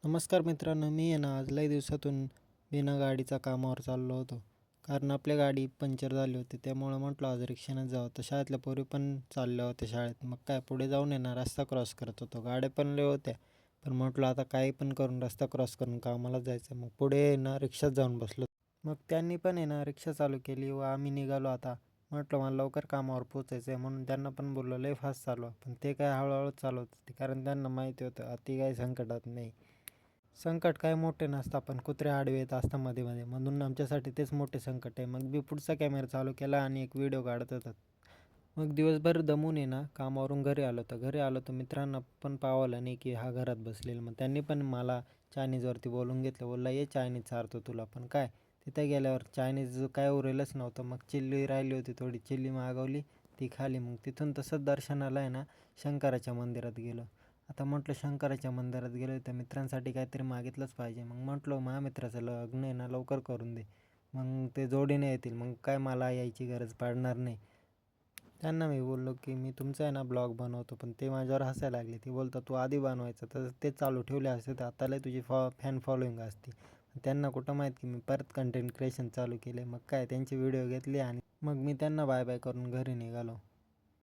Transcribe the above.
नमस्कार मित्रांनो, मी आहे ना आज लई दिवसातून बिना गाडीचा कामावर चाललो होतो. कारण आपली गाडी पंक्चर झाली होती. त्यामुळं म्हटलं आज रिक्षानेच जावं. तर शाळेतल्या पोरी पण चालल्या होत्या शाळेत. मग काय पुढे जाऊन आहे ना रस्ता क्रॉस करत होतो. गाड्या पण लय होत्या. पण म्हटलं आता काही पण करून रस्ता क्रॉस करून कामालाच जायचं. मग पुढे आहे ना रिक्षात जाऊन बसलो. मग त्यांनी पण आहे ना रिक्षा चालू केली व आम्ही निघालो आता. म्हटलं मला लवकर कामावर पोचायचं आहे म्हणून त्यांना पण बोललो लय फास्ट चालवा. पण ते काय हळूहळूच चालवत होते. कारण त्यांना माहिती होतं अति काही संकटात नाही. संकट काय मोठे नसतं, पण कुत्रे आडवे येत असतात मध्ये मध्ये, म्हणून आमच्यासाठी तेच मोठे संकट आहे. मग मी पुढचा कॅमेरा चालू केला आणि एक व्हिडिओ काढत होता. मग दिवसभर दमून आहे ना कामावरून घरी आलो तर मित्रांना पण पावलं नाही की हा घरात बसलेला. मग त्यांनी पण मला चायनीजवरती बोलून घेतलं, बोलला ये चायनीज चारतो तुला. पण काय तिथे गेल्यावर चायनीज काय उरेलच नव्हतं. मग चिल्ली राहिली होती, थोडी चिल्ली मागवली, ती खाली. मग तिथून तसंच दर्शनाला आहे ना शंकराच्या मंदिरात गेलो. आता म्हटलं शंकराच्या मंदिरात गेलो तर मित्रांसाठी काहीतरी मागितलंच पाहिजे. मग म्हटलं महामित्राचं लग्न आहे ना लवकर करून दे, मग ते जोडीने येतील, मग काय मला यायची गरज पडणार नाही. त्यांना मी बोललो की मी तुमचा आहे ना ब्लॉग बनवतो. पण ते माझ्यावर हसायला लागले. ते बोलतात तू आधी बनवायचं तर ते चालू ठेवले असते तर आताला तुझी फॅन फॉलोईंग असते. त्यांना कुठं माहीत की मी परत कंटेंट क्रिएशन चालू केले. मग काय त्यांचे व्हिडिओ घेतले आणि मग मी त्यांना बाय बाय करून घरी निघालो.